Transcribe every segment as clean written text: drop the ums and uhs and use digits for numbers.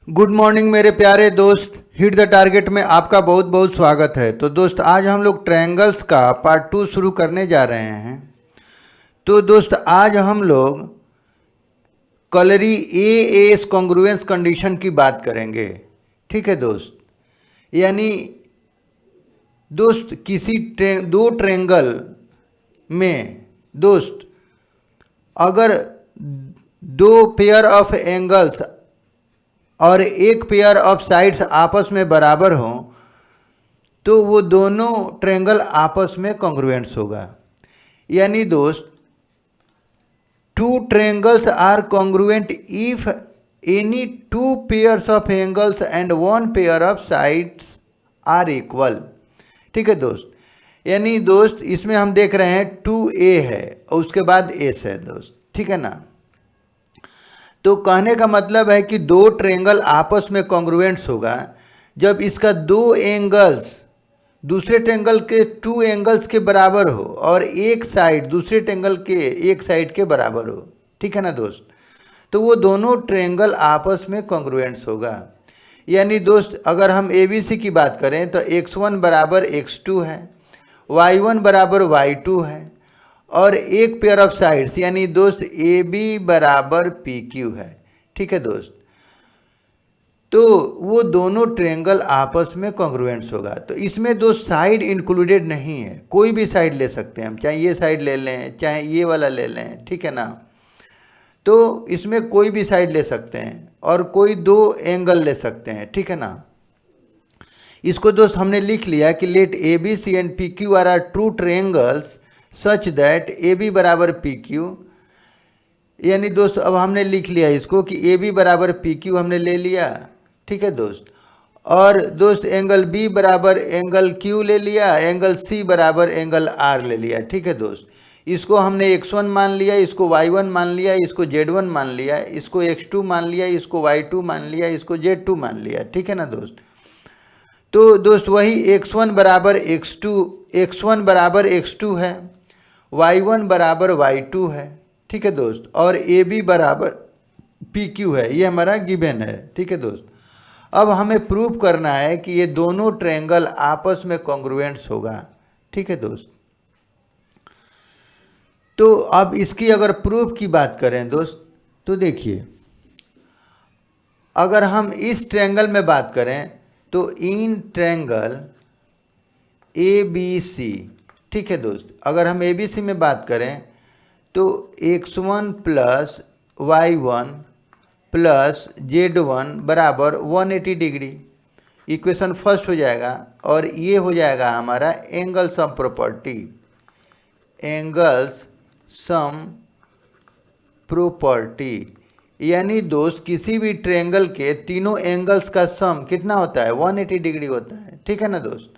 Good morning मेरे प्यारे दोस्त। हिट द टारगेट में आपका बहुत बहुत स्वागत है। तो दोस्त आज हम लोग ट्रायंगल्स का पार्ट 2 शुरू करने जा रहे हैं। तो दोस्त आज हम लोग कलरी ए एस कॉन्ग्रुएंस कंडीशन की बात करेंगे। ठीक है दोस्त, यानी दोस्त किसी दो ट्रायंगल में दोस्त अगर दो पेयर ऑफ एंगल्स और एक पेयर ऑफ साइड्स आपस में बराबर हों तो वो दोनों ट्रायंगल आपस में कॉन्ग्रुएंट्स होगा। यानी दोस्त two triangles are congruent if any two pairs of angles and one pair of sides are equal. ठीक है दोस्त, यानी दोस्त इसमें हम देख रहे हैं 2a है और उसके बाद s है दोस्त। ठीक है ना। तो कहने का मतलब है कि दो ट्रायंगल आपस में कॉन्ग्रुएंट्स होगा जब इसका दो एंगल्स दूसरे ट्रायंगल के टू एंगल्स के बराबर हो और एक साइड दूसरे ट्रायंगल के एक साइड के बराबर हो। ठीक है ना दोस्त, तो वो दोनों ट्रायंगल आपस में कॉन्ग्रुएंट्स होगा। यानी दोस्त अगर हम ABC की बात करें तो x1 बराबर x2 है, y1 बराबर y2 है और एक पेयर ऑफ साइड्स यानी दोस्त AB बराबर PQ है। ठीक है दोस्त, तो वो दोनों ट्रायंगल आपस में कॉन्ग्रुएंट्स होगा। तो इसमें दोस्त साइड इंक्लूडेड नहीं है, कोई भी साइड ले सकते हैं हम, चाहे ये साइड ले लें चाहे ये वाला ले लें। ठीक है ना। तो इसमें कोई भी साइड ले सकते हैं और कोई दो एंगल ले सकते हैं। ठीक है ना। इसको दोस्त हमने लिख लिया कि let ABC and PQ are true triangles such that AB बराबर PQ। यानी दोस्त अब हमने लिख लिया इसको कि AB बराबर PQ हमने ले लिया। ठीक है दोस्त, और दोस्त एंगल B बराबर एंगल Q ले लिया, एंगल C बराबर एंगल R ले लिया। ठीक है दोस्त, इसको हमने x1 मान लिया, इसको y1 मान लिया, इसको z1 मान लिया, इसको x2 मान लिया, इसको y2 मान लिया, इसको z2 मान लिया। ठीक है ना दोस्त। तो दोस्त वही x1 बराबर x2 है, y1 बराबर y2 है। ठीक है दोस्त, और AB बराबर PQ है, ये हमारा गिवन है। ठीक है दोस्त, अब हमें प्रूव करना है कि ये दोनों ट्रायंगल आपस में कॉन्ग्रुएंट्स होगा। ठीक है दोस्त, तो अब इसकी अगर प्रूफ की बात करें दोस्त तो देखिए, अगर हम इस ट्रायंगल में बात करें तो इन ट्रायंगल ABC, ठीक है दोस्त, अगर हम ABC में बात करें तो x1 plus y1 plus z1 बराबर 180 डिग्री, इक्वेशन फर्स्ट हो जाएगा। और ये हो जाएगा हमारा angle sum property, angles sum property. यानी दोस्त किसी भी ट्रायंगल के तीनों एंगल्स का सम कितना होता है, 180 डिग्री होता है। ठीक है ना दोस्त,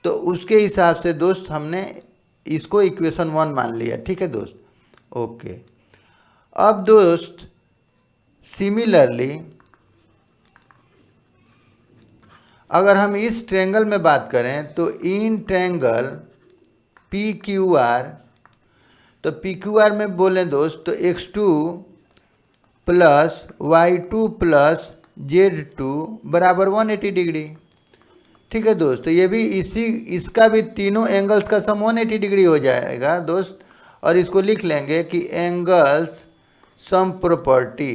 तो उसके हिसाब से दोस्त हमने इसको इक्वेशन 1 मान लिया। ठीक है दोस्त, ओके। अब दोस्त सिमिलरली अगर हम इस ट्रायंगल में बात करें तो इन ट्रायंगल PQR, तो PQR में बोलें दोस्त तो x2 plus y2 plus z2 बराबर 180 डिग्री। ठीक है दोस्त, तो ये भी इसका भी तीनों एंगल्स का सम 180 डिग्री हो जाएगा दोस्त, और इसको लिख लेंगे कि एंगल्स सम प्रॉपर्टी।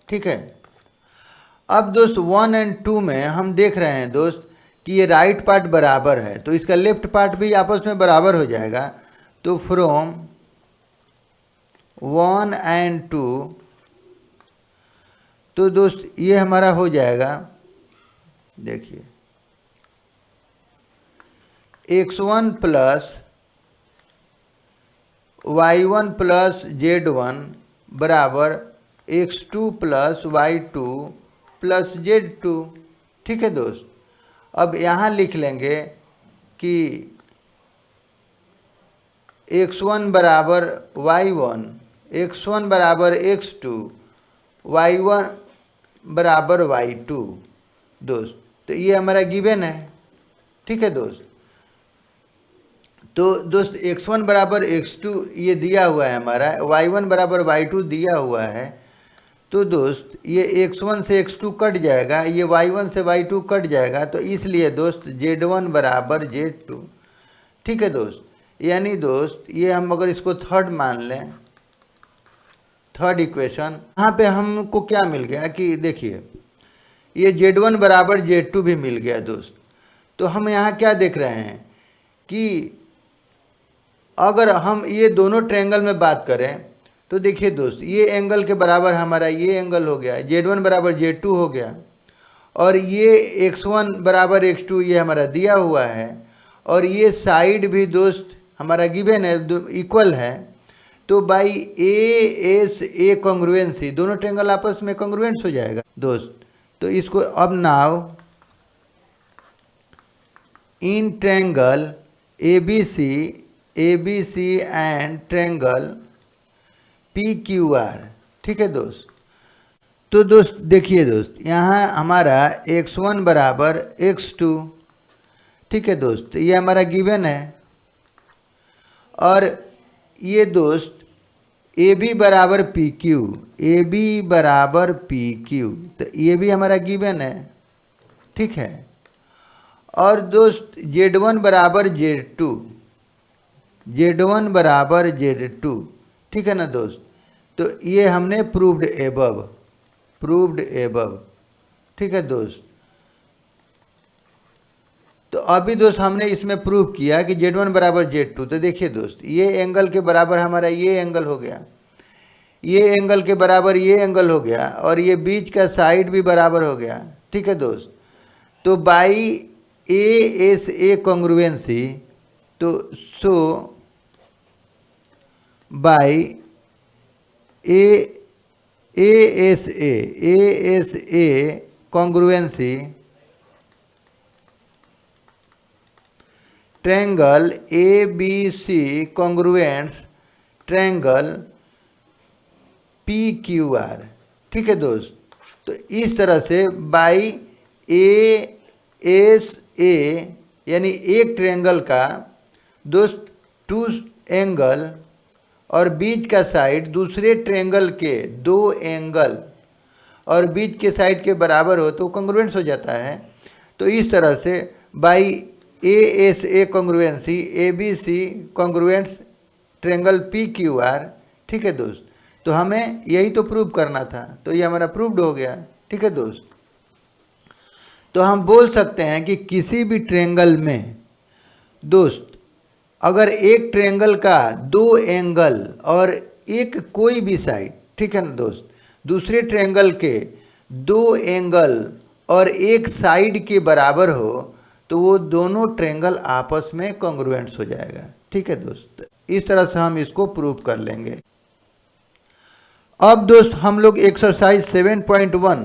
ठीक है, अब दोस्त 1 और 2 में हम देख रहे हैं दोस्त कि ये राइट पार्ट बराबर है तो इसका लेफ्ट पार्ट भी आपस में बराबर हो जाएगा। तो फ्रॉम 1 और 2 तो दोस्त ये हमारा हो जाएगा, देखिए x1 plus y1 plus z1 बराबर x2 plus y2 plus z2। ठीक है दोस्त, अब यहाँ लिख लेंगे कि x1 बराबर y1, x1 बराबर x2, y1 बराबर y2 दोस्त। तो ये हमारा गिवन है। ठीक है दोस्त, तो दोस्त x1 बराबर x2 ये दिया हुआ है हमारा, y1 बराबर y2 दिया हुआ है। तो दोस्त ये x1 से x2 कट जाएगा, ये y1 से y2 कट जाएगा, तो इसलिए दोस्त z1 बराबर z2। ठीक है दोस्त, यानी दोस्त ये हम अगर इसको थर्ड मान लें, थर्ड इक्वेशन, यहाँ पे हमको क्या मिल गया कि देखिए ये z1 बराबर z2 भी मिल गया दोस्त। तो हम यहाँ क्या देख रहे हैं कि अगर हम ये दोनों ट्रायंगल में बात करें तो देखिए दोस्त ये एंगल के बराबर हमारा ये एंगल हो गया, z1 बराबर z2 हो गया, और ये x1 बराबर x2 ये हमारा दिया हुआ है, और ये साइड भी दोस्त हमारा गिवन है, इक्वल है। तो by A S A congruency दोनों ट्रायंगल आपस में कॉन्ग्रुएंस हो जाएगा दोस्त। तो इसको अब now in triangle A B C and triangle P Q R. ठीक है दोस्त, तो दोस्त देखिए दोस्त यहाँ हमारा x1 बराबर x2। ठीक है दोस्त, ये हमारा गिवन है, और ये दोस्त ए बी बराबर पी क्यू, ए बी बराबर पी क्यू, तो ये भी हमारा गिवन है। ठीक है, और दोस्त z1 बराबर z2, z1 बराबर z2। ठीक है ना दोस्त, तो ये हमने प्रूव्ड एबव। ठीक है दोस्त, तो अभी दोस्त हमने इसमें प्रूव किया कि z1 बराबर z2। तो देखिए दोस्त ये एंगल के बराबर हमारा ये एंगल हो गया, ये एंगल के बराबर ये एंगल हो गया, और ये बीच का साइड भी बराबर हो गया। ठीक है दोस्त, तो by A S A congruency, तो so by A S A congruency triangle A B C congruents triangle P Q R. ठीक है दोस्त, तो इस तरह से बाई ए एस ए यानी एक ट्रायंगल का दोस्त टू एंगल और बीच का साइड दूसरे ट्रायंगल के दो एंगल और बीच के साइड के बराबर हो तो कॉन्ग्रुएंस हो जाता है। तो इस तरह से by A S A congruency A B C congruents triangle P Q R. ठीक है दोस्त, तो हमें यही तो प्रूव करना था, तो ये हमारा प्रूव्ड हो गया। ठीक है दोस्त, तो हम बोल सकते हैं कि किसी भी ट्रायंगल में दोस्त अगर एक ट्रायंगल का दो एंगल और एक कोई भी साइड, ठीक है ना दोस्त, दूसरे ट्रायंगल के दो एंगल और एक साइड के बराबर हो तो वो दोनों ट्रायंगल आपस में कॉन्ग्रुएंट्स हो जाएगा। ठीक है दोस्त, इस तरह से हम इसको प्रूव कर लेंगे। अब दोस्त हम लोग एक्सरसाइज 7.1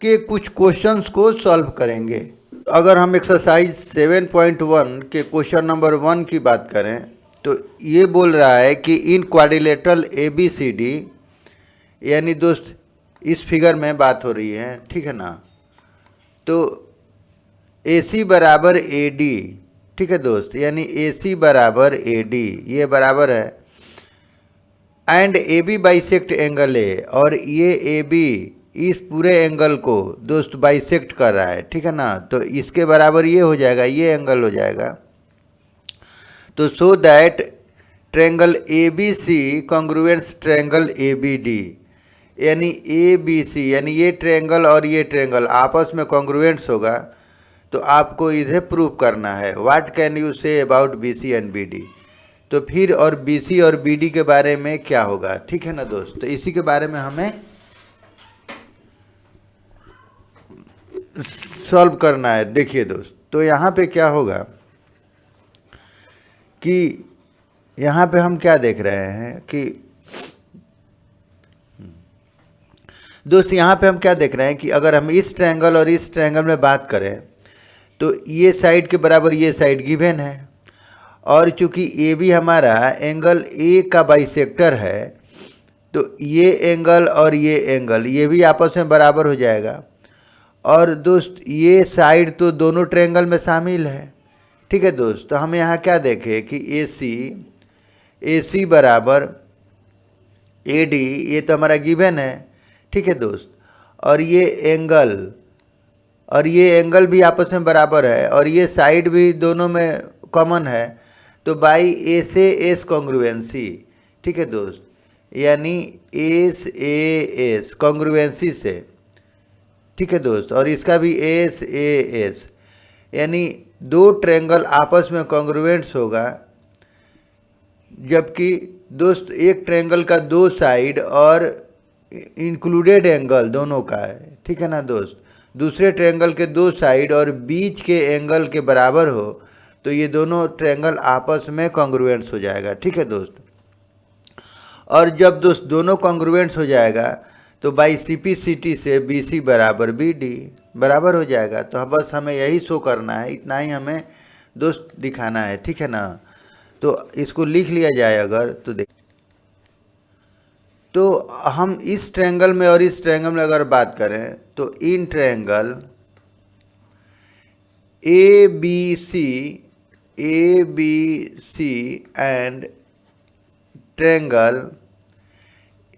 के कुछ क्वेश्चंस को सॉल्व करेंगे। अगर हम एक्सरसाइज 7.1 के क्वेश्चन नंबर 1 की बात करें तो ये बोल रहा है कि इन क्वाड्रिलेटरल ABCD, यानी दोस्त इस फिगर में बात हो रही है, ठीक है ना, तो AC बराबर AD, ठीक है दोस्त, यानी AC बराबर AD ये बराबर है, एंड AB बाइसेक्ट एंगल है, और ये AB इस पूरे एंगल को दोस्त बाइसेक्ट कर रहा है, ठीक है ना, तो इसके बराबर ये हो जाएगा, ये एंगल हो जाएगा। तो so that triangle ABC congruents triangle ABD, यानी ABC यानी ये ट्रायंगल और ये ट्रायंगल आपस में कॉन्ग्रुएंट्स होगा, तो आपको इसे प्रूव करना है। What can you say about BC and BD, तो फिर और BC और BD के बारे में क्या होगा, ठीक है ना दोस्त, तो इसी के बारे में हमें सॉल्व करना है। देखिए दोस्त, तो यहाँ पे क्या होगा कि यहाँ पे हम क्या देख रहे हैं कि दोस्त यहाँ पे हम क्या देख रहे हैं कि अगर हम इस ट्रायंगल और इस ट्रायंगल में बात करें तो ये साइड के बराबर ये साइड गिवन है, और चूंकि ये भी हमारा एंगल ए का बाइसेक्टर है तो ये एंगल और ये एंगल ये भी आपस में बराबर हो जाएगा, और दोस्त ये साइड तो दोनों ट्रायंगल में शामिल है। ठीक है दोस्त, तो हम यहाँ क्या देखें कि AC बराबर AD ये तो हमारा गिवन है, ठीक है दोस्त। और ये एंगल भी आपस में बराबर है और ये साइड भी दोनों में कॉमन है, तो बाई ए से एस कॉन्ग्रुएंसी, ठीक है दोस्त, यानी एस ए एस कॉन्ग्रुएंसी से, ठीक है दोस्त, और इसका भी एस ए एस, यानी दो ट्रायंगल आपस में कॉन्ग्रुएंट्स होगा, जबकि दोस्त एक ट्रायंगल का दो साइड और इंक्लूडेड एंगल दोनों का है, ठीक है ना दोस्त, दूसरे ट्रायंगल के दो साइड और बीच के एंगल के बराबर हो तो ये दोनों ट्रायंगल आपस में कॉन्ग्रुएंट्स हो जाएगा, ठीक है दोस्त। और जब दोस्त दोनों कॉन्ग्रुएंट्स हो जाएगा तो बाई CPCT से BC बराबर BD बराबर हो जाएगा। तो बस हमें यही शो करना है, इतना ही हमें दोस्त दिखाना है, ठीक है ना। तो इसको लिख लिया जाए अगर तो देख, तो हम इस ट्रायंगल में और इस ट्रायंगल में अगर बात करें तो in triangle ABC and triangle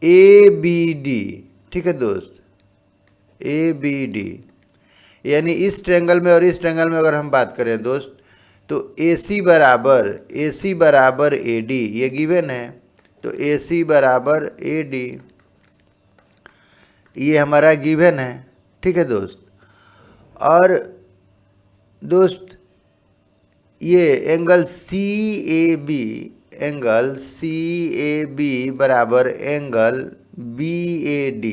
ABD, ठीक है दोस्त, ABD, यानी इस ट्रायंगल में और इस ट्रायंगल में अगर हम बात करें दोस्त तो AC बराबर AD ये गिवन है, तो AC बराबर AD ये हमारा गिवन है, ठीक है दोस्त। और दोस्त ये एंगल CAB बराबर एंगल BAD,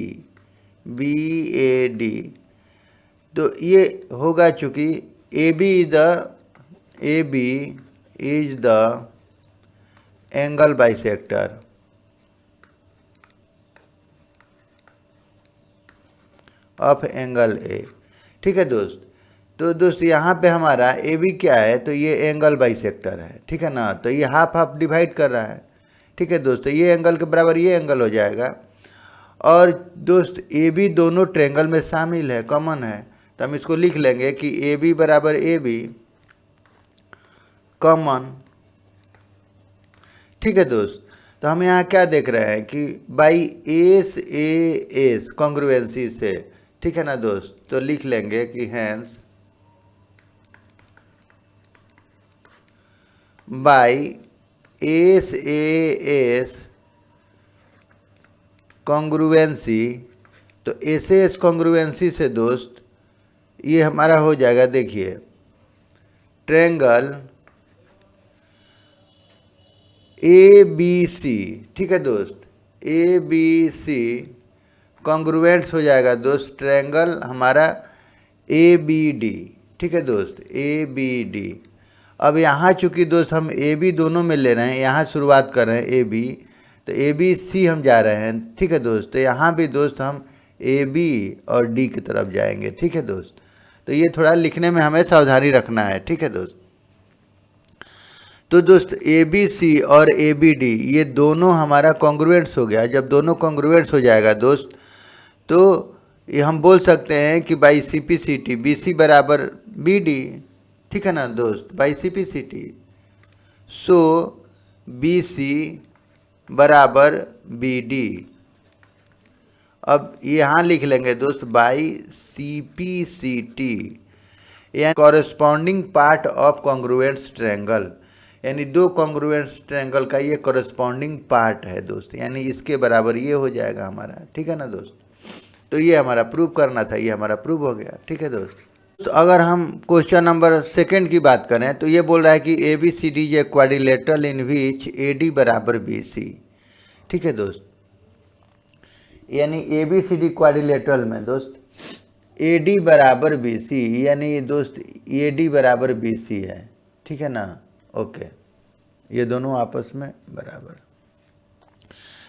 तो ये होगा चूँकि AB is the angle bisector of angle A, ठीक है दोस्त। तो दोस्त यहाँ पे हमारा AB क्या है, तो ये एंगल बाइसेक्टर है, ठीक है ना, तो ये हाफ हाफ डिवाइड कर रहा है, ठीक है दोस्त, तो ये एंगल के बराबर ये एंगल हो जाएगा। और दोस्त AB दोनों ट्रायंगल में शामिल है, कॉमन है, तो हम इसको लिख लेंगे कि AB बराबर AB कॉमन, ठीक है दोस्त। तो हम यहाँ क्या देख रहे हैं कि बाई एस कॉन्ग्रुएंसी से, ठीक है ना दोस्त, तो लिख लेंगे कि हैंस बाई एस कॉन्ग्रुएंसी, तो एस कॉन्ग्रुएंसी से दोस्त ये हमारा हो जाएगा, देखिए ट्रायंगल ABC, ठीक है दोस्त, ABC कॉन्ग्रुएंट्स हो जाएगा दोस्त ट्रायंगल हमारा ABD, ठीक है दोस्त, ABD। अब यहाँ चूँकि दोस्त हम AB दोनों में ले रहे हैं, यहाँ शुरुआत कर रहे हैं AB, तो ABC हम जा रहे हैं, ठीक है दोस्त, तो यहाँ भी दोस्त हम AB और D की तरफ जाएंगे, ठीक है दोस्त। तो ये थोड़ा लिखने में हमें सावधानी रखना है, ठीक है दोस्त। तो दोस्त ABC और ABD ये दोनों हमारा कॉन्ग्रुएंट्स हो गया। जब दोनों कॉन्ग्रुएंट्स हो जाएगा दोस्त, तो ये हम बोल सकते हैं कि बाई CPCT BC बराबर BD, ठीक है ना दोस्त, बाई CPCT, सो BC बराबर BD। अब यहाँ लिख लेंगे दोस्त बाई CPCT, यानी corresponding part of congruents triangle, यानी दो कॉन्ग्रुएंट्स ट्रायंगल का ये कॉरेस्पॉन्डिंग पार्ट है दोस्त, यानी इसके बराबर ये हो जाएगा हमारा, ठीक है ना दोस्त। तो ये हमारा प्रूव करना था, ये हमारा प्रूव हो गया, ठीक है दोस्त। तो अगर हम क्वेश्चन नंबर 2 की बात करें तो ये बोल रहा है कि ABCD ये क्वाड्रिलेटरल इन विच AD बराबर BC, ठीक है दोस्त, यानी ABCD क्वाड्रिलेटरल में दोस्त AD बराबर BC, यानी दोस्त AD बराबर BC है, ठीक है ना, ओके, ये दोनों आपस में बराबर।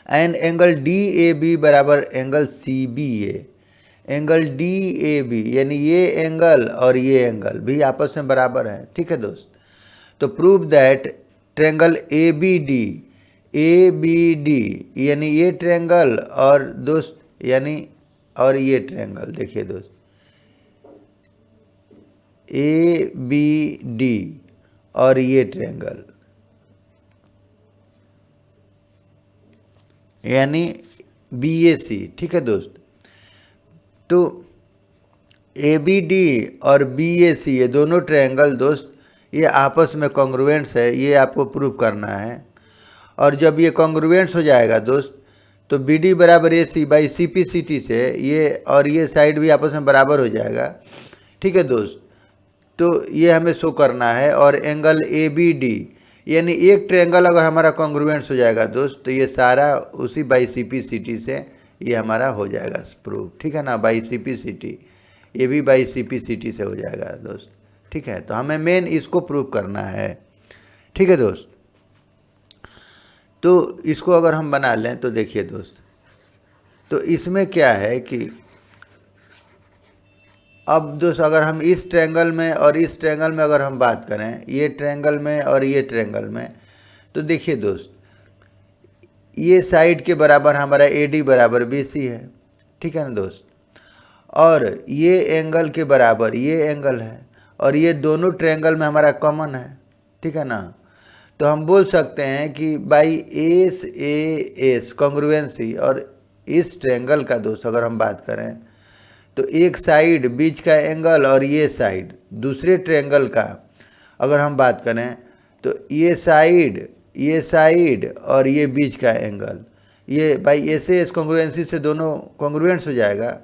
एंड एंगल DAB बराबर एंगल CBA, एंगल DAB यानी ये एंगल और ये एंगल भी आपस में बराबर है, ठीक है दोस्त। तो प्रूव दैट ट्रायंगल ABD यानी ये ट्रायंगल और दोस्त यानी और ये ट्रायंगल, देखिए दोस्त ABD और ये ट्रायंगल यानी BAC, ठीक है दोस्त, तो ABD और BAC ये दोनों ट्रायंगल दोस्त ये आपस में कॉन्ग्रुएंट्स है, ये आपको प्रूव करना है। और जब ये कॉन्ग्रुएंट्स हो जाएगा दोस्त तो BD बराबर AC बाई CPCT से ये और ये साइड भी आपस में बराबर हो जाएगा। ठीक है दोस्त, तो ये हमें शो करना है। और एंगल ABD यानी एक ट्रायंगल अगर हमारा कॉन्ग्रुएंट्स हो जाएगा दोस्त तो ये सारा उसी बाई CPCT से ये हमारा हो जाएगा प्रूफ। ठीक है ना, बाई CPCT, ये भी बाई CPCT से हो जाएगा दोस्त। ठीक है, तो हमें मेन इसको प्रूव करना है। ठीक है दोस्त, तो इसको अगर हम बना लें तो देखिए दोस्त, तो इसमें क्या है कि अब दोस्त अगर हम इस ट्रायंगल में और इस ट्रायंगल में अगर हम बात करें, ये ट्रायंगल में और ये ट्रायंगल में, तो देखिए दोस्त ये साइड के बराबर हमारा AD बराबर BC है। ठीक है ना दोस्त, और ये एंगल के बराबर ये एंगल है और ये दोनों ट्रायंगल में हमारा कॉमन है। ठीक है ना, तो हम बोल सकते हैं कि बाई SAS कॉन्ग्रुएंसी और इस ट्रायंगल का दोस्त अगर हम बात करें तो एक साइड बीच का एंगल और ये साइड दूसरे ट्रायंगल का अगर हम बात करें तो ये साइड और ये बीच का एंगल ये बाई SAS कॉन्ग्रुएंसी से दोनों कॉन्ग्रुएंट्स हो जाएगा।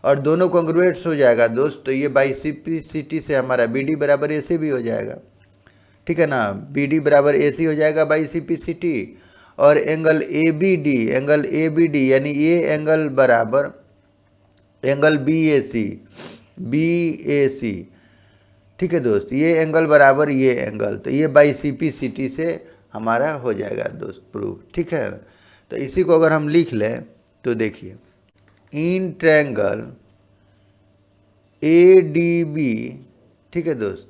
और दोनों कॉन्ग्रुएंट्स हो जाएगा दोस्त तो ये बाई CPCT से हमारा BD बराबर AC भी हो जाएगा। ठीक है ना, BD बराबर AC हो जाएगा बाई CPCT। और एंगल ABD यानी ये एंगल बराबर एंगल BAC। ठीक है दोस्त, ये एंगल बराबर ये एंगल, तो ये बाई CPCT से हमारा हो जाएगा दोस्त प्रूफ। ठीक है, तो इसी को अगर हम लिख लें तो देखिए, इन ट्रायंगल ADB, ठीक है दोस्त,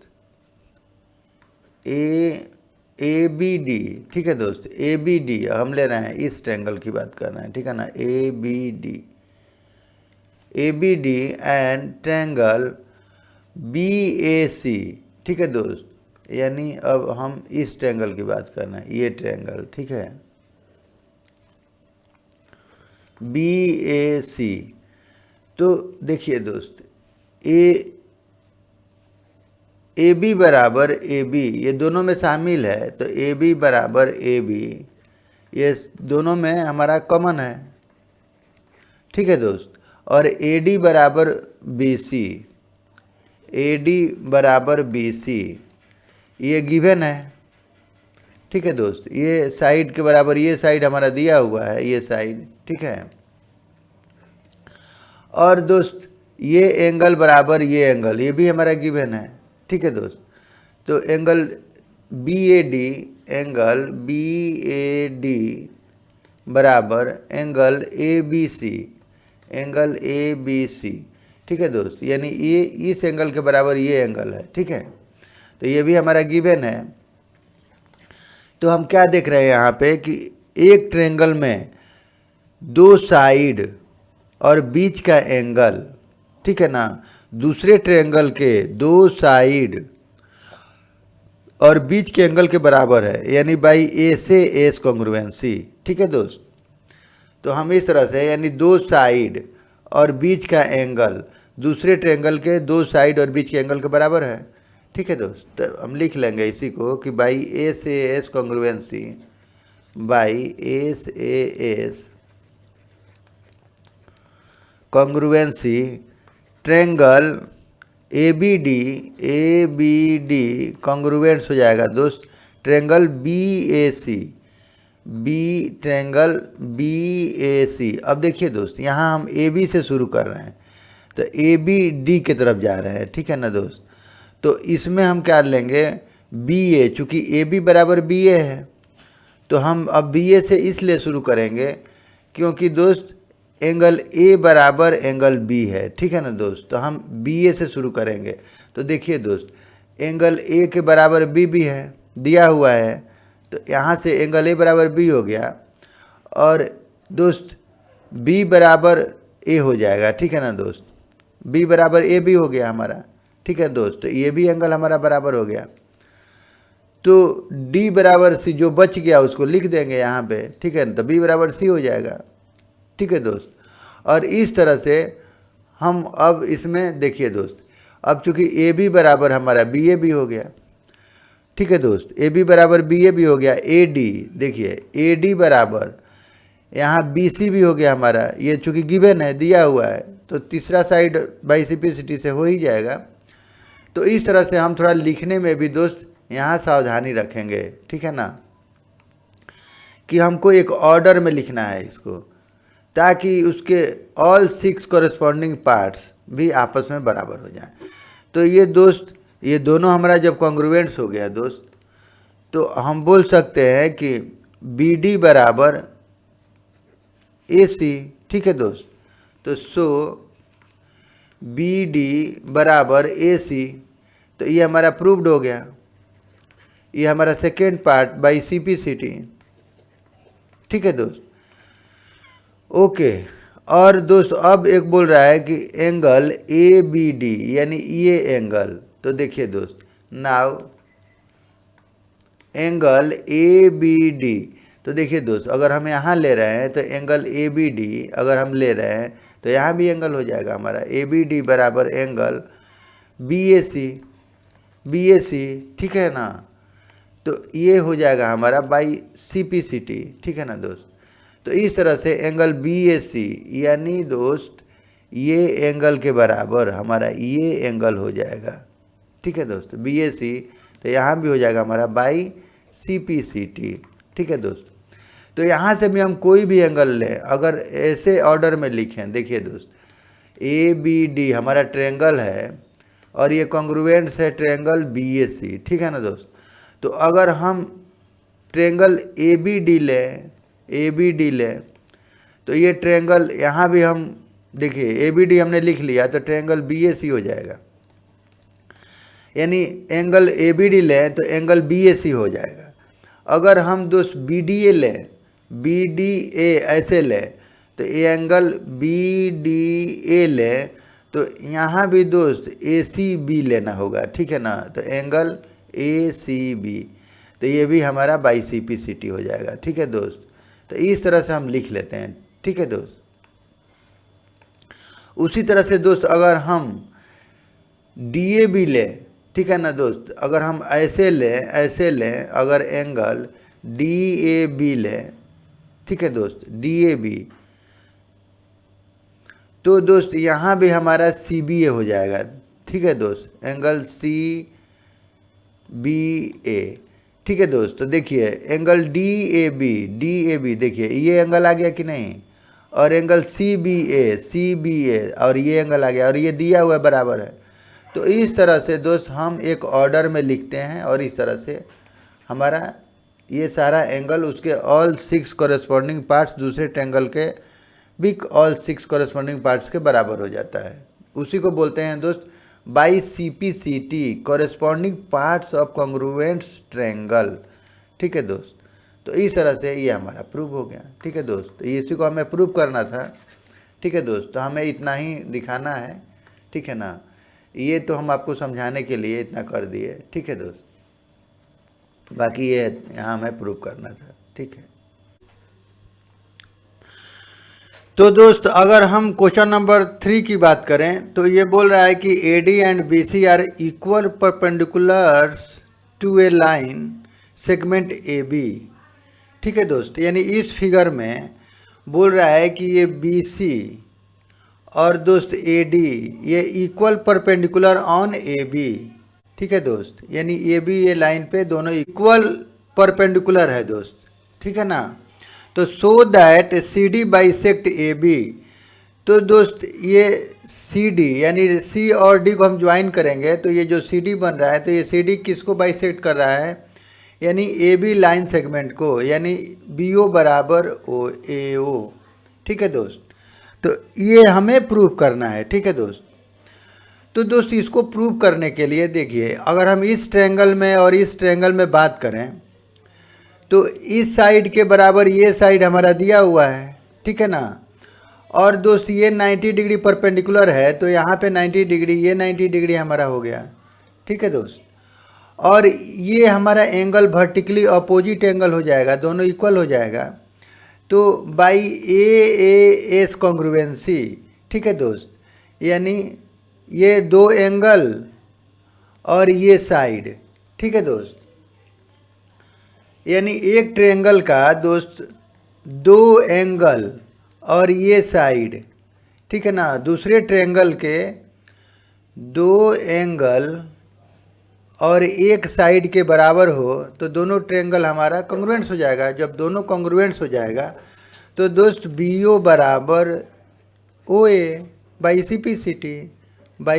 ABD, ठीक है दोस्त, ABD हम ले रहे हैं, इस ट्रायंगल की बात कर रहे हैं। ठीक है ना, ABD एंड ट्रायंगल BAC। ठीक है दोस्त, यानी अब हम इस ट्रायंगल की बात कर रहे हैं, ये ट्रायंगल। ठीक है, BAC, तो देखिए दोस्त AB बराबर AB ये दोनों में शामिल है, तो AB बराबर AB ये दोनों में हमारा कॉमन है। ठीक है दोस्त, और AD बराबर BC ये गिवन है। ठीक है दोस्त, ये साइड के बराबर ये साइड हमारा दिया हुआ है, ये साइड। ठीक है, और दोस्त ये एंगल बराबर ये एंगल, ये भी हमारा गिवन है। ठीक है दोस्त, तो एंगल BAD बराबर एंगल ABC। ठीक है दोस्त, यानी ये इस एंगल के बराबर ये एंगल है। ठीक है, तो ये भी हमारा गिवन है। तो हम क्या देख रहे हैं यहाँ पे कि एक ट्रायंगल में दो साइड और बीच का एंगल, ठीक है ना, दूसरे ट्रायंगल के दो साइड और बीच के एंगल के बराबर है, यानी बाई A से S कॉन्ग्रुएंसी। ठीक है दोस्त, तो हम इस तरह से यानी दो साइड और बीच का एंगल दूसरे ट्रायंगल के दो साइड और बीच के एंगल के बराबर है। ठीक है दोस्त, तो हम लिख लेंगे इसी को कि बाई A से S congruency by SAS congruency triangle ABD congruents हो जाएगा दोस्त ट्रायंगल ट्रायंगल BAC। अब देखिए दोस्त, यहाँ हम AB से शुरू कर रहे हैं तो ABD की तरफ जा रहे हैं। ठीक है ना दोस्त, तो इसमें हम क्या लेंगे BA, चूँकि AB बराबर BA है तो हम अब BA से इसलिए शुरू करेंगे क्योंकि दोस्त एंगल A बराबर एंगल B है। ठीक है ना दोस्त, तो हम BA से शुरू करेंगे। तो देखिए दोस्त, एंगल A के बराबर B भी है, दिया हुआ है, तो यहाँ से एंगल A बराबर B हो गया और दोस्त B बराबर A हो जाएगा। ठीक है ना दोस्त, B बराबर A भी हो गया हमारा। ठीक है दोस्त, तो ये भी एंगल हमारा बराबर हो गया। तो D बराबर C जो बच गया उसको लिख देंगे यहाँ पे। ठीक है ना, तो B बराबर C हो जाएगा। ठीक है दोस्त, और इस तरह से हम अब इसमें देखिए दोस्त, अब चूंकि ए बी बराबर हमारा बी ए बी हो गया, ठीक है दोस्त, ए बी बराबर बी ए बी हो गया, ए डी देखिए ए डी बराबर यहाँ बी सी भी हो गया हमारा, ये चूंकि गिवन है दिया हुआ है तो तीसरा साइड बाई सिम्प्लिसिटी से हो ही जाएगा। तो इस तरह से हम थोड़ा लिखने में भी दोस्त यहाँ सावधानी रखेंगे, ठीक है ना, कि हमको एक ऑर्डर में लिखना है इसको, ताकि उसके ऑल 6 कॉरेस्पॉन्डिंग पार्ट्स भी आपस में बराबर हो जाएं। तो ये दोस्त ये दोनों हमारा जब कॉन्ग्रुएंट्स हो गया दोस्त, तो हम बोल सकते हैं कि बी डी बराबर ए सी, ठीक है दोस्त। तो सो बी डी बराबर ए सी, तो ये हमारा प्रूव्ड हो गया, ये हमारा सेकेंड पार्ट बाई सिम्प्लिसिटी, ठीक है दोस्त। ओके, और दोस्त अब एक बोल रहा है कि एंगल ए बी डी यानी ये एंगल, तो देखिए दोस्त now angle A B D, तो देखिए दोस्त अगर हम यहाँ ले रहे हैं तो एंगल ए बी डी अगर हम ले रहे हैं तो यहाँ भी एंगल हो जाएगा हमारा ए बी डी बराबर एंगल बी ए सी, ठीक है ना। तो ये हो जाएगा हमारा by C P C T, ठीक है ना दोस्त। तो इस तरह से एंगल बी ए सी यानी दोस्त ये एंगल के बराबर हमारा ये एंगल हो जाएगा, ठीक है दोस्त, बी ए सी, तो यहाँ भी हो जाएगा हमारा by C P C T, ठीक है दोस्त। तो यहाँ से भी हम कोई भी एंगल लें, अगर ऐसे ऑर्डर में लिखें, देखिए दोस्त ए बी डी हमारा ट्रायंगल है और ये कॉन्ग्रुएंट्स है ट्रायंगल बी ए सी, ठीक है ना दोस्त। तो अगर हम ट्रायंगल ए बी डी लें तो ये ट्रायंगल यहाँ भी हम देखिए ए बी डी हमने लिख लिया तो ट्रायंगल बी ए सी हो जाएगा, यानी एंगल ए बी डी लें तो एंगल बी ए सी हो जाएगा। अगर हम दोस्त बी डी ए लें, बी डी ए ऐसे लें तो ये एंगल बी डी ए लें तो यहाँ भी दोस्त ए सी बी लेना होगा, ठीक है ना। तो एंगल ए सी बी, तो ये भी हमारा by C P C T हो जाएगा, ठीक है दोस्त। तो इस तरह से हम लिख लेते हैं, ठीक है दोस्त। उसी तरह से दोस्त अगर हम डी ए बी लें, ठीक है ना दोस्त, अगर हम ऐसे लें अगर एंगल डी ए बी लें, ठीक है दोस्त, डी ए बी, तो दोस्त यहाँ भी हमारा सी बी ए हो जाएगा, ठीक है दोस्त, एंगल सी बी ए, ठीक है दोस्त। तो देखिए एंगल डी ए बी देखिए ये एंगल आ गया कि नहीं, और एंगल सी बी ए और ये एंगल आ गया और ये दिया हुआ बराबर है। तो इस तरह से दोस्त हम एक ऑर्डर में लिखते हैं और इस तरह से हमारा ये सारा एंगल उसके ऑल 6 कॉरेस्पॉन्डिंग पार्ट्स दूसरे ट्रायंगल के भी ऑल 6 कॉरेस्पॉन्डिंग पार्ट्स के बराबर हो जाता है। उसी को बोलते हैं दोस्त by C P C T, corresponding parts of congruents triangle, ठीक है दोस्त। तो इस तरह से ये हमारा प्रूव हो गया, ठीक है दोस्त। तो इसी को हमें प्रूव करना था, ठीक है दोस्त। तो हमें इतना ही दिखाना है, ठीक है ना। ये तो हम आपको समझाने के लिए इतना कर दिए, ठीक है दोस्त। बाकी ये यहाँ हमें प्रूव करना था, ठीक है। तो दोस्त अगर हम क्वेश्चन नंबर 3 की बात करें तो ये बोल रहा है कि A D and B C are equal perpendiculars to a line segment A B, ठीक है दोस्त। यानी इस फिगर में बोल रहा है कि ये बी सी और दोस्त ए डी ये equal perpendicular on A B, ठीक है दोस्त। यानी ए बी ये लाइन पे दोनों इक्वल परपेंडिकुलर है दोस्त, ठीक है ना। तो so that C D bisect A B, तो दोस्त ये सी डी यानी सी और डी को हम ज्वाइन करेंगे तो ये जो सी डी बन रहा है तो ये सी डी किसको बाइसेक्ट कर रहा है, यानी ए बी लाइन सेगमेंट को, यानी बी ओ बराबर ओ ए ओ, ठीक है दोस्त। तो ये हमें प्रूव करना है, ठीक है दोस्त। तो दोस्त इसको प्रूव करने के लिए देखिए अगर हम इस ट्रायंगल में और इस ट्रायंगल में बात करें तो इस साइड के बराबर ये साइड हमारा दिया हुआ है, ठीक है ना। और दोस्त ये 90 डिग्री परपेंडिकुलर है तो यहाँ पे 90 डिग्री, ये 90 डिग्री हमारा हो गया, ठीक है दोस्त। और ये हमारा एंगल वर्टिकली अपोजिट एंगल हो जाएगा, दोनों इक्वल हो जाएगा। तो बाई ए एस कॉन्ग्रुएंसी, ठीक है दोस्त, यानी ये दो एंगल और ये साइड, ठीक है दोस्त। यानी एक ट्रायंगल का दोस्त दो एंगल और ये साइड, ठीक है ना, दूसरे ट्रायंगल के दो एंगल और एक साइड के बराबर हो तो दोनों ट्रायंगल हमारा कॉन्ग्रुएंट्स हो जाएगा। जब दोनों कॉन्ग्रुएंट्स हो जाएगा तो दोस्त BO बराबर OA बाई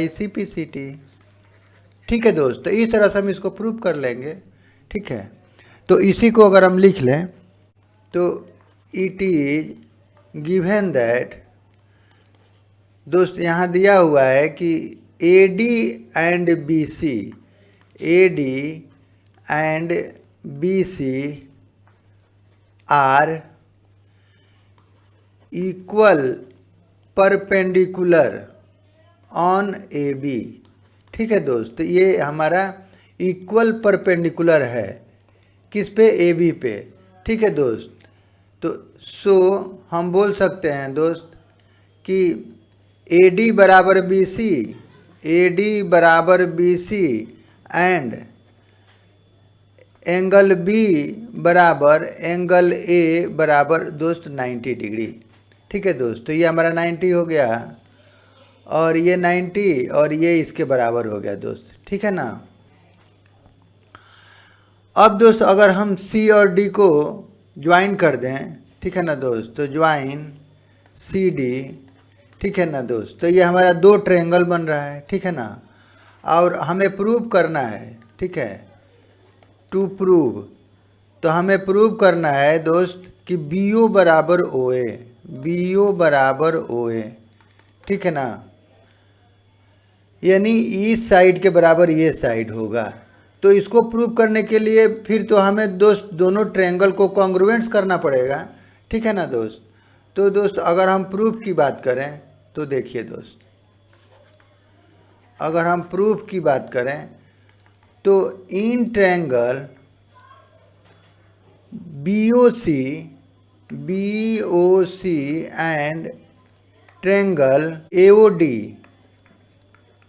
CPCT, ठीक है दोस्त। तो इस तरह से हम इसको प्रूव कर लेंगे, ठीक है। तो इसी को अगर हम लिख लें तो इट इज गिवन दैट, दोस्त यहाँ दिया हुआ है कि AD and BC are equal perpendicular on AB, ठीक है दोस्त। ये हमारा इक्वल परपेंडिकुलर है किस पे, AB पे, ठीक है दोस्त। तो हम बोल सकते हैं दोस्त कि AD बराबर BC एंड एंगल B बराबर एंगल A बराबर दोस्त 90 डिग्री, ठीक है दोस्त। तो ये हमारा 90 हो गया और ये 90 और ये इसके बराबर हो गया दोस्त, ठीक है ना। अब दोस्त अगर हम C और D को ज्वाइन कर दें, ठीक है ना दोस्त, तो ज्वाइन CD, ठीक है ना दोस्त। तो ये हमारा दो ट्रायंगल बन रहा है, ठीक है ना। और हमें प्रूव करना है, ठीक है, टू प्रूव। तो हमें प्रूव करना है दोस्त कि BO बराबर OA, ठीक है ना। यानी इस साइड के बराबर ये साइड होगा। तो इसको प्रूव करने के लिए फिर तो हमें दोस्त दोनों ट्रायंगल को कॉन्ग्रुएंट्स करना पड़ेगा, ठीक है ना दोस्त। तो दोस्त अगर हम प्रूफ की बात करें तो देखिए दोस्त, अगर हम प्रूफ की बात करें तो in triangle BOC and triangle AOD,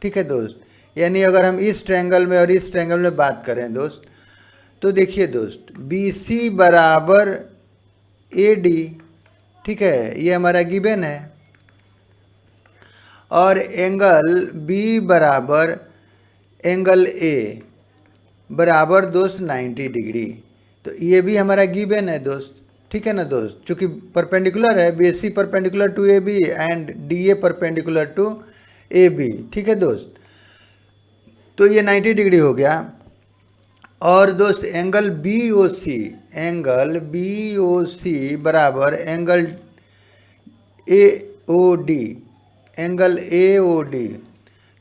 ठीक है दोस्त। यानी अगर हम इस ट्रायंगल में और इस ट्रायंगल में बात करें दोस्त, तो देखिए दोस्त BC बराबर AD, ठीक है, ये हमारा गिवन है। और एंगल B बराबर एंगल A बराबर दोस्त 90 डिग्री, तो ये भी हमारा गिवन है दोस्त, ठीक है ना दोस्त। चूँकि परपेंडिकुलर है, BC perpendicular to AB and DA perpendicular to AB, ठीक है दोस्त। तो ये 90 डिग्री हो गया। और दोस्त एंगल BOC बराबर एंगल AOD,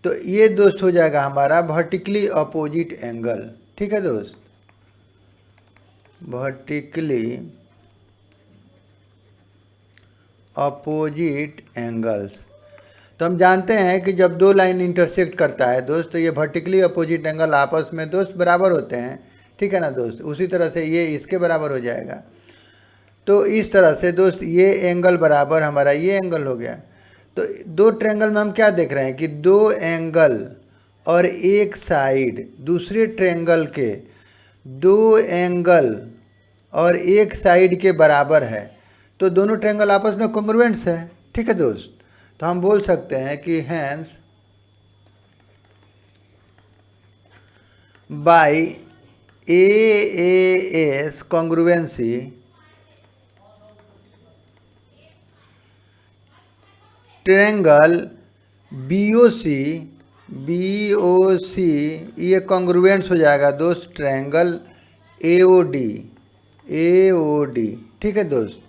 तो ये दोस्त हो जाएगा हमारा वर्टिकली अपोजिट एंगल, ठीक है दोस्त, वर्टिकली अपोजिट एंगल्स। तो हम जानते हैं कि जब दो लाइन इंटरसेक्ट करता है दोस्त, तो ये वर्टिकली अपोजिट एंगल आपस में दोस्त बराबर होते हैं, ठीक है ना दोस्त। उसी तरह से ये इसके बराबर हो जाएगा। तो इस तरह से दोस्त ये एंगल बराबर हमारा ये एंगल हो गया। तो दो ट्रायंगल में हम क्या देख रहे हैं कि दो एंगल और एक साइड, दूसरे ट्रायंगल के दो एंगल और एक साइड के बराबर है। तो दोनों ट्रायंगल आपस में कॉन्ग्रुएंट्स है, ठीक है दोस्त। तो हम बोल सकते हैं कि hence by AAS congruency triangle BOC ये कॉन्ग्रुएंट्स हो जाएगा दोस्त ट्रायंगल AOD, ठीक है दोस्त।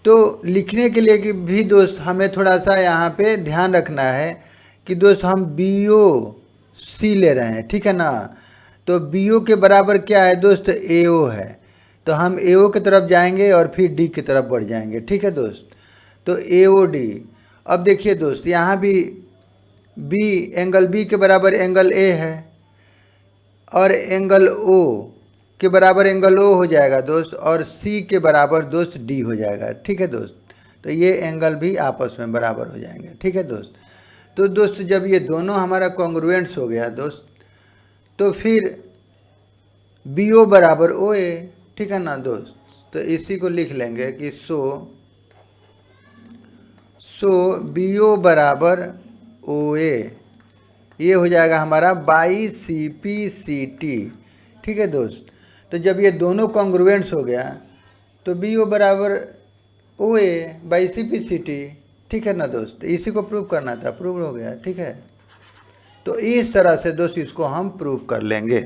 तो लिखने के लिए कि भी दोस्त हमें थोड़ा सा यहाँ पे ध्यान रखना है कि दोस्त हम BOC ले रहे हैं, ठीक है ना। तो BO के बराबर क्या है दोस्त, AO है। तो हम AO की तरफ जाएंगे और फिर D की तरफ बढ़ जाएंगे, ठीक है दोस्त। तो AOD। अब देखिए दोस्त यहाँ भी एंगल B के बराबर एंगल A है और एंगल O के बराबर एंगल O हो जाएगा दोस्त, और C के बराबर दोस्त D हो जाएगा, ठीक है दोस्त। तो ये एंगल भी आपस में बराबर हो जाएंगे। ठीक है दोस्त। तो दोस्त जब ये दोनों हमारा कॉन्ग्रुएंट्स हो गया दोस्त, तो फिर बी ओ बराबर ओ ए। ठीक है ना दोस्त। तो इसी को लिख लेंगे कि सो बी ओ बराबर ओ ए, ये हो जाएगा हमारा by C P C T. ठीक है दोस्त। तो जब ये दोनों कॉन्ग्रुएंट्स हो गया तो बी ओ बराबर O A by C P C T. ठीक है ना दोस्त। इसी को प्रूव करना था, प्रूव हो गया। ठीक है। तो इस तरह से दोस्त इसको हम प्रूव कर लेंगे।